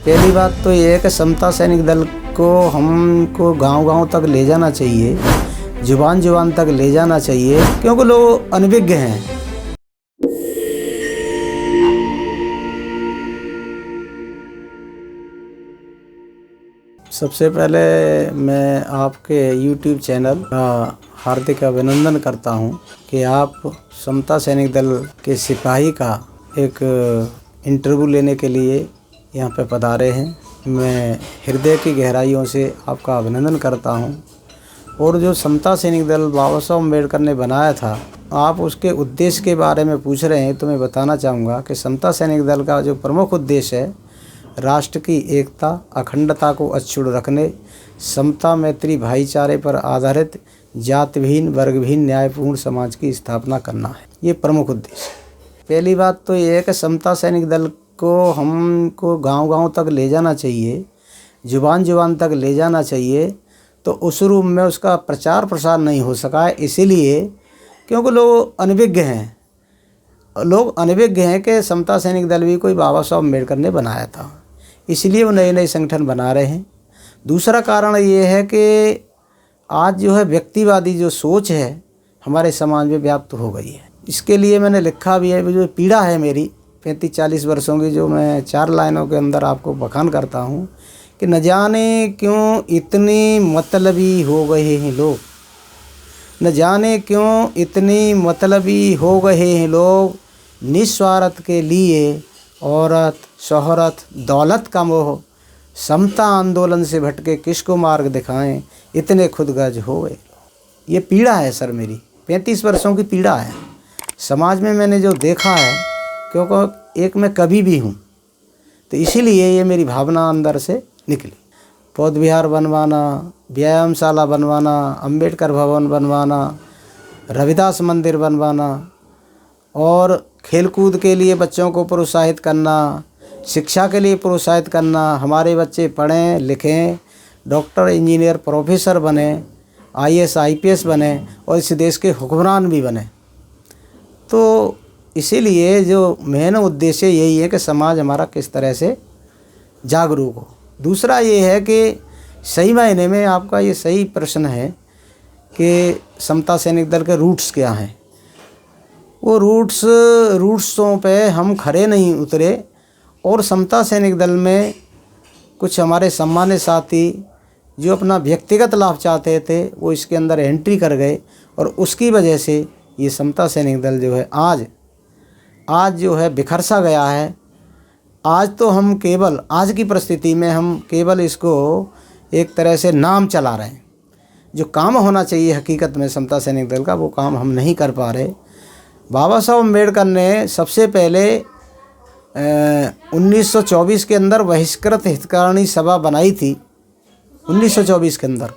पहली बात तो ये है कि समता सैनिक दल को हमको गांव-गांव तक ले जाना चाहिए, जुबान-जुबान तक ले जाना चाहिए, क्योंकि लोग अनभिज्ञ हैं। सबसे पहले मैं आपके YouTube चैनल का हार्दिक अभिनंदन करता हूं कि आप समता सैनिक दल के सिपाही का एक इंटरव्यू लेने के लिए यहाँ पे पधारे हैं। मैं हृदय की गहराइयों से आपका अभिनंदन करता हूं। और जो समता सैनिक दल बाबा साहब अम्बेडकर ने बनाया था, आप उसके उद्देश्य के बारे में पूछ रहे हैं, तो मैं बताना चाहूँगा कि समता सैनिक दल का जो प्रमुख उद्देश्य है, राष्ट्र की एकता अखंडता को अक्षुण्ण रखने, समता मैत्री भाईचारे पर आधारित जातिहीन वर्गहीन न्यायपूर्ण समाज की स्थापना करना है। ये प्रमुख उद्देश्य। पहली बात तो ये है कि समता सैनिक दल को हमको गांव-गांव तक ले जाना चाहिए, जुबान-जुबान तक ले जाना चाहिए। तो उस रूप में उसका प्रचार प्रसार नहीं हो सका है, इसीलिए क्योंकि लोग अनभिज्ञ हैं। लोग अनभिज्ञ हैं कि समता सैनिक दल भी कोई बाबा साहब अम्बेडकर ने बनाया था, इसलिए वो नए नए संगठन बना रहे हैं। दूसरा कारण ये है कि आज जो है व्यक्तिवादी जो सोच है हमारे समाज में व्याप्त हो गई है। इसके लिए मैंने लिखा भी है, जो पीड़ा है मेरी 35-40 वर्षों की, जो मैं 4 लाइनों के अंदर आपको बखान करता हूँ कि न जाने क्यों इतनी मतलबी हो गए हैं लोग, न जाने क्यों इतनी मतलबी हो गए हैं लोग, निस्वार्थ के लिए औरत शोहरत दौलत का मोह, समता आंदोलन से भटके किसको मार्ग दिखाएं, इतने खुदगर्ज हो गए। ये पीड़ा है सर, मेरी 35 वर्षों की पीड़ा है। समाज में मैंने जो देखा है, क्योंकि एक मैं कवि भी हूँ, तो इसीलिए ये मेरी भावना अंदर से निकली। पौध विहार बनवाना, व्यायामशाला बनवाना, अंबेडकर भवन बनवाना, रविदास मंदिर बनवाना और खेलकूद के लिए बच्चों को प्रोत्साहित करना, शिक्षा के लिए प्रोत्साहित करना, हमारे बच्चे पढ़ें लिखें, डॉक्टर इंजीनियर प्रोफेसर बने, IAS IPS बने और इस देश के हुक्मरान भी बने। तो इसीलिए जो मेन उद्देश्य यही है कि समाज हमारा किस तरह से जागरूक हो। दूसरा ये है कि सही मायने में आपका ये सही प्रश्न है कि समता सैनिक दल के रूट्स क्या हैं। वो रूट्सों पे हम खरे नहीं उतरे और समता सैनिक दल में कुछ हमारे सम्मानित साथी जो अपना व्यक्तिगत लाभ चाहते थे, वो इसके अंदर एंट्री कर गए और उसकी वजह से ये समता सैनिक दल जो है आज जो है बिखर सा गया है। आज तो हम केवल आज की परिस्थिति में हम केवल इसको एक तरह से नाम चला रहे हैं। जो काम होना चाहिए हकीकत में समता सैनिक दल का, वो काम हम नहीं कर पा रहे। बाबा साहब अम्बेडकर ने सबसे पहले 1924 के अंदर बहिष्कृत हितकारिणी सभा बनाई थी। 1924 के अंदर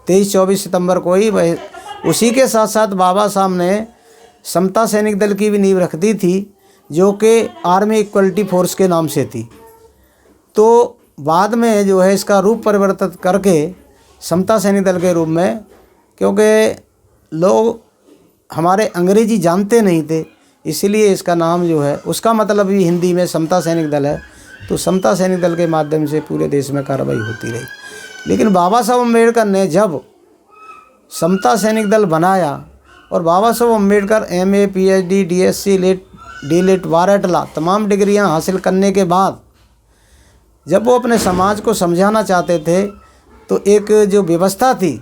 23-24 सितंबर को ही उसी के साथ साथ बाबा साहब ने समता सैनिक दल की भी नींव रख दी थी, जो कि आर्मी इक्वलिटी फोर्स के नाम से थी। तो बाद में जो है इसका रूप परिवर्तित करके समता सैनिक दल के रूप में, क्योंकि लोग हमारे अंग्रेजी जानते नहीं थे, इसलिए इसका नाम जो है उसका मतलब भी हिंदी में समता सैनिक दल है। तो समता सैनिक दल के माध्यम से पूरे देश में कार्रवाई होती रही। लेकिन बाबा साहब अम्बेडकर ने जब समता सैनिक दल बनाया और बाबा Saheb Ambedkar MA PhD DSc DLit वारटला तमाम डिग्रियां हासिल करने के बाद जब वो अपने समाज को समझाना चाहते थे, तो एक जो व्यवस्था थी,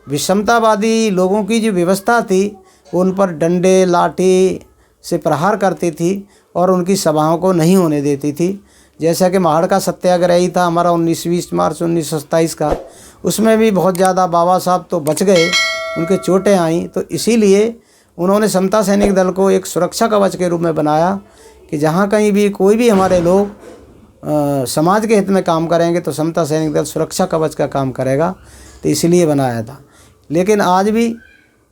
विषमतावादी लोगों की जो व्यवस्था थी, वो उन पर डंडे लाठी से प्रहार करती थी और उनकी सभाओं को नहीं होने देती थी। जैसा कि महाड़ का सत्याग्रह ही था हमारा 20 मार्च 1927 का, उसमें भी बहुत ज़्यादा बाबा साहब तो बच गए, उनके चोटें आईं। तो इसीलिए उन्होंने समता सैनिक दल को एक सुरक्षा कवच के रूप में बनाया कि जहाँ कहीं भी कोई भी हमारे लोग समाज के हित में काम करेंगे तो समता सैनिक दल सुरक्षा कवच का काम करेगा। तो इसलिए बनाया था। लेकिन आज भी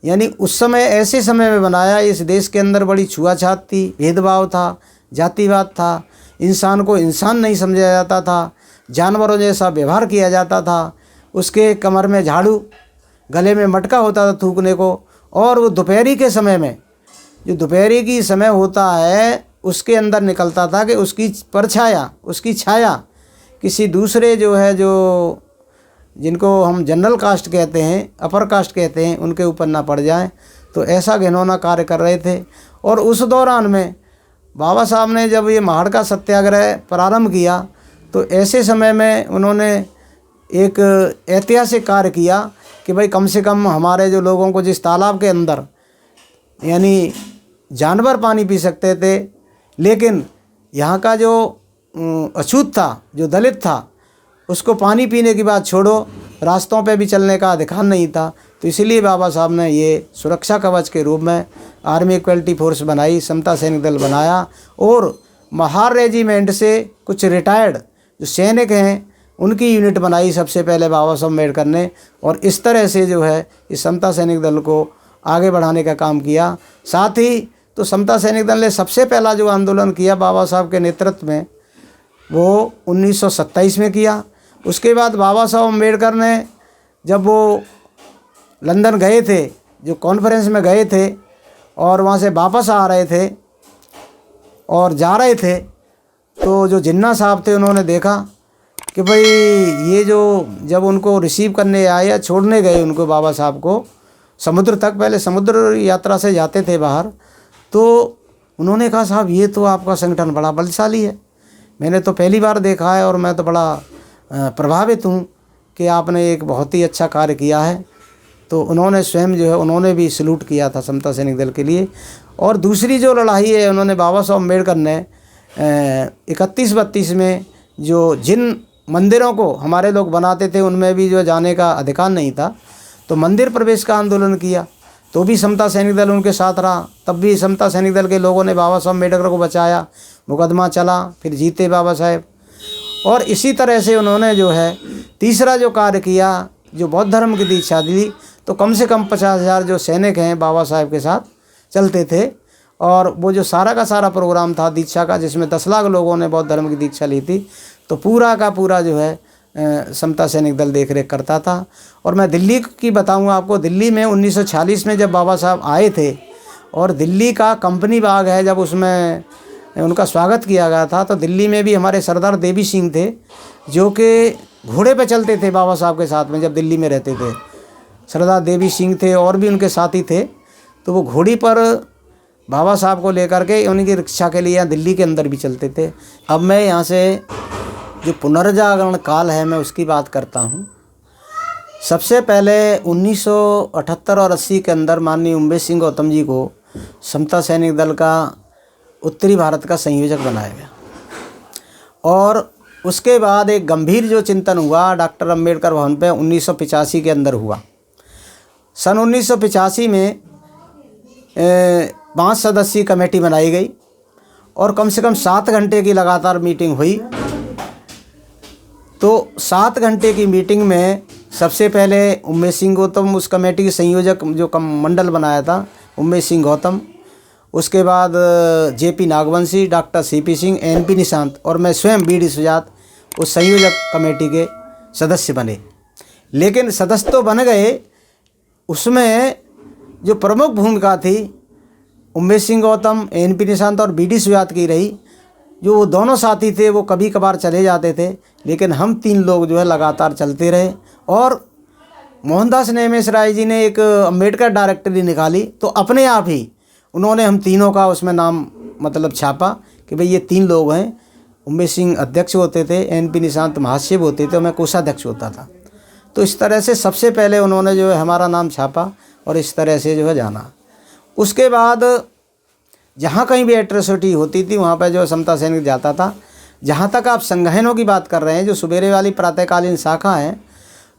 यानी उस समय ऐसे समय में बनाया, इस देश के अंदर बड़ी छुआछात थी, भेदभाव था, जातिवाद था, इंसान को इंसान नहीं समझा जाता था, जानवरों जैसा व्यवहार किया जाता था। उसके कमर में झाड़ू, गले में मटका होता था थूकने को, और वो दोपहरी के समय में, जो दोपहरी की समय होता है, उसके अंदर निकलता था कि उसकी परछाया, उसकी छाया किसी दूसरे जो है, जो जिनको हम जनरल कास्ट कहते हैं, अपर कास्ट कहते हैं, उनके ऊपर ना पड़ जाए। तो ऐसा घिनौना कार्य कर रहे थे। और उस दौरान में बाबा साहब ने जब ये महाड़ का सत्याग्रह प्रारंभ किया तो ऐसे समय में उन्होंने एक ऐतिहासिक कार्य किया कि भाई कम से कम हमारे जो लोगों को, जिस तालाब के अंदर यानी जानवर पानी पी सकते थे, लेकिन यहाँ का जो अछूत था, जो दलित था, उसको पानी पीने की बात छोड़ो, रास्तों पे भी चलने का अधिकार नहीं था। तो इसलिए बाबा साहब ने ये सुरक्षा कवच के रूप में आर्मी इक्वलिटी फोर्स बनाई, समता सैनिक दल बनाया। और महार रेजिमेंट से कुछ रिटायर्ड जो सैनिक हैं उनकी यूनिट बनाई सबसे पहले बाबा साहब अम्बेडकर ने। और इस तरह से जो है इस समता सैनिक दल को आगे बढ़ाने का काम किया। साथ ही तो समता सैनिक दल ने सबसे पहला जो आंदोलन किया बाबा साहब के नेतृत्व में, वो 1927 में किया। उसके बाद बाबा साहब अम्बेडकर ने जब वो लंदन गए थे, जो कॉन्फ्रेंस में गए थे और वहाँ से वापस आ रहे थे और जा रहे थे, तो जो जिन्ना साहब थे उन्होंने देखा कि भाई ये जो, जब उनको रिसीव करने आए या छोड़ने गए उनको, बाबा साहब को समुद्र तक, पहले समुद्र यात्रा से जाते थे बाहर, तो उन्होंने कहा साहब ये तो आपका संगठन बड़ा बलशाली है, मैंने तो पहली बार देखा है और मैं तो बड़ा प्रभावित हूँ कि आपने एक बहुत ही अच्छा कार्य किया है। तो उन्होंने स्वयं जो है उन्होंने भी सल्यूट किया था समता सैनिक दल के लिए। और दूसरी जो लड़ाई है, उन्होंने बाबा साहब अम्बेडकर ने 31-32 में जो जिन मंदिरों को हमारे लोग बनाते थे उनमें भी जो जाने का अधिकार नहीं था, तो मंदिर प्रवेश का आंदोलन किया, तो भी समता सैनिक दल उनके साथ रहा। तब भी समता सैनिक दल के लोगों ने बाबा साहब अम्बेडकर को बचाया, मुकदमा चला, फिर जीते बाबा साहब। और इसी तरह से उन्होंने जो है तीसरा जो कार्य किया, जो बौद्ध धर्म की दीक्षा दी, तो कम से कम 50,000 जो सैनिक हैं बाबा साहब के साथ चलते थे। और वो जो सारा का सारा प्रोग्राम था दीक्षा का, जिसमें 10 लाख लोगों ने बौद्ध धर्म की दीक्षा ली थी, तो पूरा का पूरा जो है समता सैनिक दल देख रेख करता था। और मैं दिल्ली की बताऊंगा आपको, दिल्ली में 1946 में जब बाबा साहब आए थे और दिल्ली का कंपनी बाग है, जब उसमें उनका स्वागत किया गया था, तो दिल्ली में भी हमारे सरदार देवी सिंह थे जो कि घोड़े पे चलते थे बाबा साहब के साथ में, जब दिल्ली में रहते थे। सरदार देवी सिंह थे और भी उनके साथी थे, तो वो घोड़ी पर बाबा साहब को लेकर के उनकी रक्षा के लिए यहाँ दिल्ली के अंदर भी चलते थे। अब मैं यहाँ से जो पुनर्जागरण काल है मैं उसकी बात करता हूँ। सबसे पहले 1978 और 80 के अंदर माननीय उम्मेश सिंह गौतम जी को समता सैनिक दल का उत्तरी भारत का संयोजक बनाया गया। और उसके बाद एक गंभीर जो चिंतन हुआ डॉक्टर अम्बेडकर भवन पे 1985 के अंदर हुआ। सन 1985 में 5 सदस्यीय कमेटी बनाई गई और कम से कम 7 घंटे की लगातार मीटिंग हुई। तो 7 घंटे की मीटिंग में सबसे पहले उम्मेश सिंह गौतम, उस कमेटी के संयोजक जो मंडल बनाया था उम्मेश सिंह गौतम, उसके बाद JP Nagvanshi, doctor CP Singh, NP Nishant और मैं स्वयं बीडी सुजात उस संयोजक कमेटी के सदस्य बने। लेकिन सदस्य तो बन गए, उसमें जो प्रमुख भूमिका थी उम्मेश सिंह गौतम, एनपी निशांत और बीडी सुजात की रही। जो वो दोनों साथी थे वो कभी कभार चले जाते थे, लेकिन हम 3 लोग जो है लगातार चलते रहे। और मोहनदास नेमिष राय जी ने एक अम्बेडकर डायरेक्टरी निकाली, तो अपने आप ही उन्होंने हम तीनों का उसमें नाम मतलब छापा कि भाई ये 3 लोग हैं। उम्मेश सिंह अध्यक्ष होते थे, एनपी निशांत महासचिव होते थे और मैं कोषाध्यक्ष होता था। तो इस तरह से सबसे पहले उन्होंने जो है हमारा नाम छापा और इस तरह से जो है जाना। उसके बाद जहाँ कहीं भी एट्रोसिटी होती थी वहाँ पर जो समता सैनिक जाता था। जहाँ तक आप संगठनों की बात कर रहे हैं, जो सुबेरे वाली प्रातःकालीन शाखा है,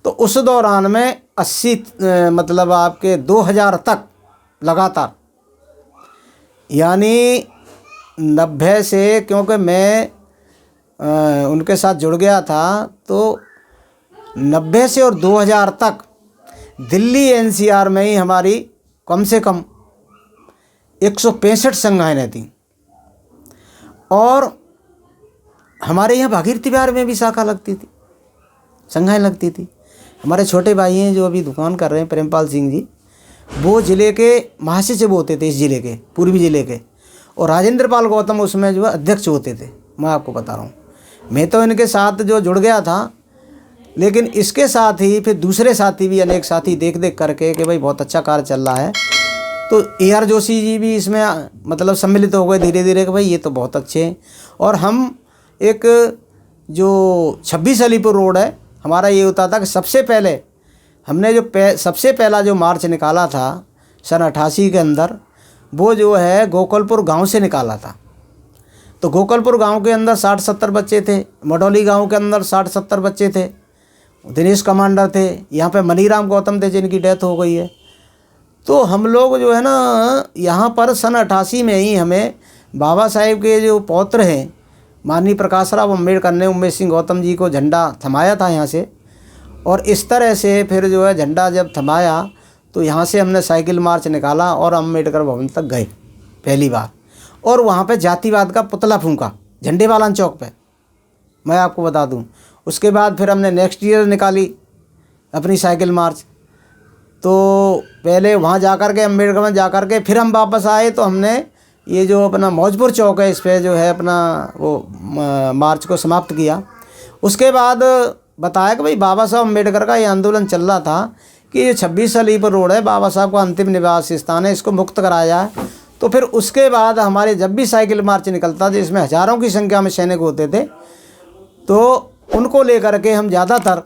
तो उस दौरान में 80 मतलब आपके 2000 तक लगातार, यानी 90 से, क्योंकि मैं उनके साथ जुड़ गया था, तो 90 से और 2000 तक दिल्ली एनसीआर में ही हमारी कम से कम 165 संघाएँ थीं। और हमारे यहाँ भागीरथी विहार में भी शाखा लगती थी, संघाएँ लगती थी। हमारे छोटे भाई हैं जो अभी दुकान कर रहे हैं, प्रेमपाल सिंह जी, वो ज़िले के महासचिव होते थे, इस ज़िले के, पूर्वी ज़िले के। और राजेंद्र पाल गौतम उसमें जो है अध्यक्ष होते थे, मैं आपको बता रहा हूँ। मैं तो इनके साथ जो जुड़ गया था, लेकिन इसके साथ ही फिर दूसरे साथी भी, अनेक साथी देख देख करके कि भाई बहुत अच्छा कार्य चल रहा है, तो AR जोशी जी भी इसमें मतलब सम्मिलित हो गए धीरे धीरे कि भाई ये तो बहुत अच्छे हैं। और हम एक जो 26 अलीपुर रोड है, हमारा ये होता था कि सबसे पहले हमने जो सबसे पहला जो मार्च निकाला था सन 88 के अंदर, वो जो है गोकुलपुर गांव से निकाला था। तो गोकुलपुर गांव के अंदर 60-70 बच्चे थे, मडौली गांव के अंदर 60-70 बच्चे थे, दिनेश कमांडर थे, यहाँ पे मनीराम गौतम थे जिनकी डेथ हो गई है। तो हम लोग जो है ना यहाँ पर सन 88 में ही हमें बाबा साहेब के जो पौत्र हैं माननीय प्रकाश राव अम्बेडकर ने उमेश सिंह गौतम जी को झंडा थमाया था यहाँ से, और इस तरह से फिर जो है झंडा जब थमाया तो यहाँ से हमने साइकिल मार्च निकाला और अम्बेडकर भवन तक गए पहली बार, और वहाँ पे जातिवाद का पुतला फूंका झंडे वाला चौक पे, मैं आपको बता दूँ। उसके बाद फिर हमने नेक्स्ट ईयर निकाली अपनी साइकिल मार्च। तो पहले वहाँ जा कर के अम्बेडकर में जा कर के फिर हम वापस आए, तो हमने ये जो अपना मौजपुर चौक है इस पर जो है अपना वो मार्च को समाप्त किया। उसके बाद बताया कि भाई बाबा साहब अम्बेडकर का ये आंदोलन चल रहा था कि ये 26 अलीपुर रोड है, बाबा साहब का अंतिम निवास स्थान है, इसको मुक्त कराया जाए। तो फिर उसके बाद हमारे जब भी साइकिल मार्च निकलता था जिसमें हज़ारों की संख्या में सैनिक होते थे, तो उनको लेकर के हम ज़्यादातर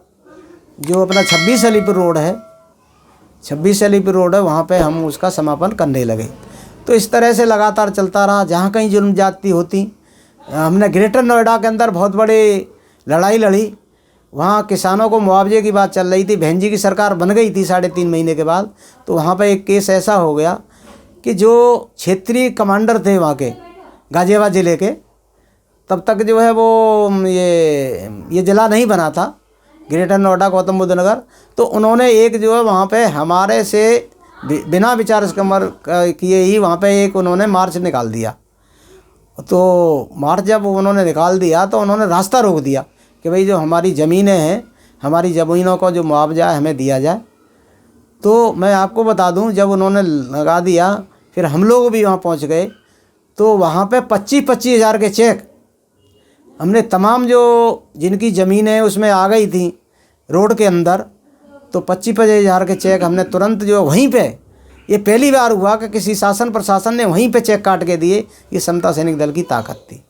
जो अपना 26 अलीपुर रोड है, 26 अलीपुर रोड है, वहाँ पे हम उसका समापन करने लगे। तो इस तरह से लगातार चलता रहा। जहाँ कहीं जुल्म जाती होती, हमने ग्रेटर नोएडा के अंदर बहुत बड़ी लड़ाई लड़ी। वहाँ किसानों को मुआवजे की बात चल रही थी, बहन जी की सरकार बन गई थी 3.5 महीने के बाद। तो वहाँ पे एक केस ऐसा हो गया कि जो क्षेत्रीय कमांडर थे वहाँ के गाजियाबाद ज़िले के, तब तक जो है वो ये ज़िला नहीं बना था ग्रेटर नोएडा गौतम बुद्ध नगर, तो उन्होंने एक जो है वहाँ पे हमारे से बिना विचार किए ही वहाँ पे एक उन्होंने मार्च निकाल दिया। तो मार्च जब उन्होंने निकाल दिया तो उन्होंने रास्ता रोक दिया कि भाई जो हमारी ज़मीनें हैं, हमारी ज़मीनों को जो मुआवजा है हमें दिया जाए। तो मैं आपको बता दूं, जब उन्होंने लगा दिया फिर हम लोग भी वहाँ पहुँच गए। तो वहाँ पे 25-25 हज़ार के चेक हमने तमाम जो जिनकी ज़मीनें उसमें आ गई थी रोड के अंदर, तो 25-25 हज़ार के चेक हमने तुरंत जो वहीं पे, ये पहली बार हुआ कि किसी शासन प्रशासन ने वहीं पे चेक काट के दिए। ये समता सैनिक दल की ताकत थी।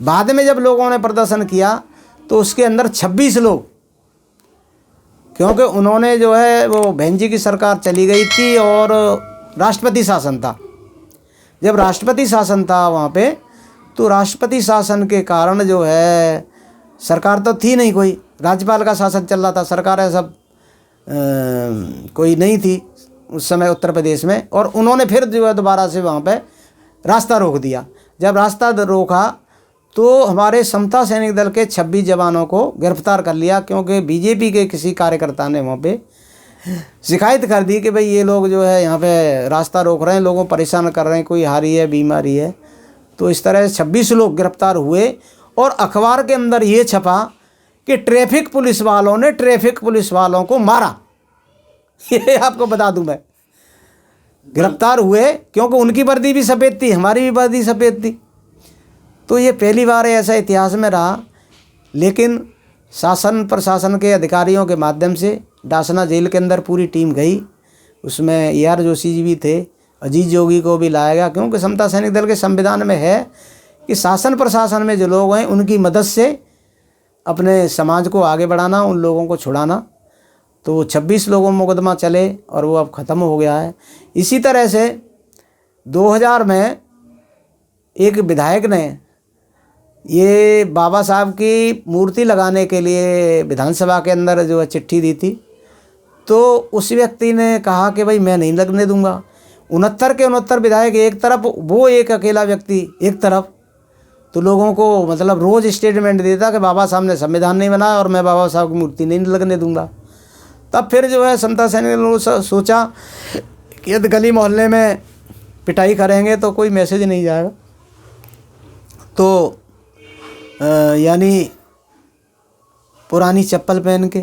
बाद में जब लोगों ने प्रदर्शन किया तो उसके अंदर 26 लोग, क्योंकि उन्होंने जो है वो बहन जी की सरकार चली गई थी और राष्ट्रपति शासन था। जब राष्ट्रपति शासन था वहाँ पे, तो राष्ट्रपति शासन के कारण जो है सरकार तो थी नहीं कोई, राज्यपाल का शासन चल रहा था, सरकारें सब कोई नहीं थी उस समय उत्तर प्रदेश में। और उन्होंने फिर जो है दोबारा से वहाँ पे रास्ता रोक दिया। जब रास्ता रोका तो हमारे समता सैनिक दल के 26 जवानों को गिरफ्तार कर लिया, क्योंकि बीजेपी के किसी कार्यकर्ता ने वहाँ पे शिकायत कर दी कि भाई ये लोग जो है यहाँ पे रास्ता रोक रहे हैं, लोगों को परेशान कर रहे हैं, कोई हारी है, बीमारी है। तो इस तरह 26 लोग गिरफ्तार हुए और अखबार के अंदर ये छपा कि ट्रैफिक पुलिस वालों ने ट्रैफिक पुलिस वालों को मारा। ये आपको बता दूं, मैं गिरफ्तार हुए क्योंकि उनकी वर्दी भी सफ़ेद थी, हमारी भी वर्दी सफ़ेद थी। तो ये पहली बार ऐसा इतिहास में रहा। लेकिन शासन प्रशासन के अधिकारियों के माध्यम से डासना जेल के अंदर पूरी टीम गई, उसमें AR जोशी जी भी थे, अजीत जोगी को भी लाया गया, क्योंकि समता सैनिक दल के संविधान में है कि शासन प्रशासन में जो लोग हैं उनकी मदद से अपने समाज को आगे बढ़ाना, उन लोगों को छुड़ाना। तो 26 लोगों में मुकदमा चले और वो अब ख़त्म हो गया है। इसी तरह से 2000 में एक विधायक ने ये बाबा साहब की मूर्ति लगाने के लिए विधानसभा के अंदर जो है चिट्ठी दी थी। तो उस व्यक्ति ने कहा कि भाई मैं नहीं लगने दूंगा। 69 के 69 विधायक एक तरफ, वो एक अकेला व्यक्ति एक तरफ, तो लोगों को मतलब रोज़ स्टेटमेंट देता कि बाबा साहब ने संविधान नहीं बनाया और मैं बाबा साहब की मूर्ति नहीं लगने दूंगा। तब फिर जो है समता सैनिक ने सोचा कि यदि गली मोहल्ले में पिटाई करेंगे तो कोई मैसेज नहीं जाएगा, तो यानी पुरानी चप्पल पहन के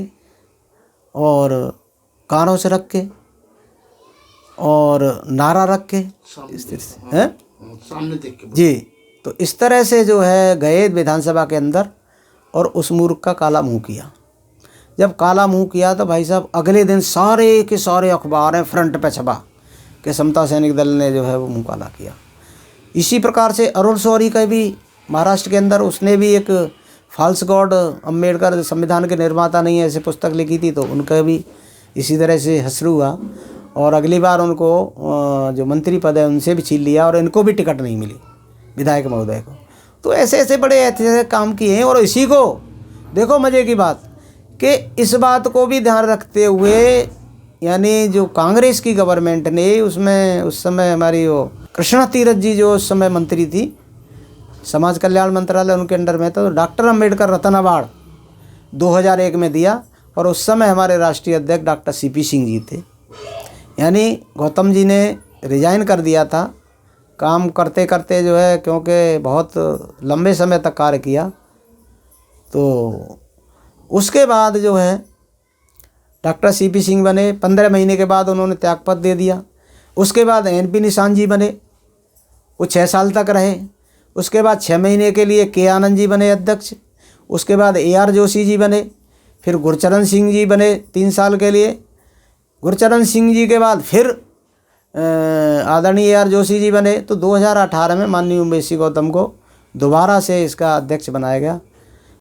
और कानों से रख के और नारा रख के इस तरह से सामने देख के जी। तो इस तरह से जो है गए विधानसभा के अंदर और उस मूर्ख का काला मुंह किया। जब काला मुंह किया तो भाई साहब अगले दिन सारे के सारे अखबार हैं फ्रंट पे छपा कि समता सैनिक दल ने जो है वो मुंह काला किया। इसी प्रकार से अरुण शौरी का भी महाराष्ट्र के अंदर उसने भी एक फॉल्स गॉड अम्बेडकर संविधान के निर्माता नहीं है ऐसे पुस्तक लिखी थी, तो उनका भी इसी तरह से हश्र हुआ और अगली बार उनको जो मंत्री पद है उनसे भी छीन लिया और इनको भी टिकट नहीं मिली विधायक महोदय को। तो ऐसे ऐसे बड़े ऐतिहासिक काम किए हैं। और इसी को देखो मज़े की बात कि इस बात को भी ध्यान रखते हुए यानी जो कांग्रेस की गवर्नमेंट ने उसमें उस समय हमारी वो कृष्णा तीरथ जी जो उस समय मंत्री थी, समाज कल्याण मंत्रालय उनके अंडर में था, तो डॉक्टर अम्बेडकर रत्न अवार्ड 2001 में दिया और उस समय हमारे राष्ट्रीय अध्यक्ष डॉक्टर सीपी सिंह जी थे। यानी गौतम जी ने रिजाइन कर दिया था काम करते करते जो है, क्योंकि बहुत लंबे समय तक कार्य किया। तो उसके बाद जो है डॉक्टर सीपी सिंह बने, 15 महीने के बाद उन्होंने त्यागपत्र दे दिया। उसके बाद एनपी निशान जी बने, वो 6 साल तक रहे। उसके बाद 6 महीने के लिए के आनंद जी बने अध्यक्ष। उसके बाद AR जोशी जी बने, फिर गुरचरण सिंह जी बने 3 साल के लिए। गुरचरण सिंह जी के बाद फिर आदरणीय AR जोशी जी बने। तो 2018 में माननीय ओवैसी गौतम को दोबारा से इसका अध्यक्ष बनाया गया।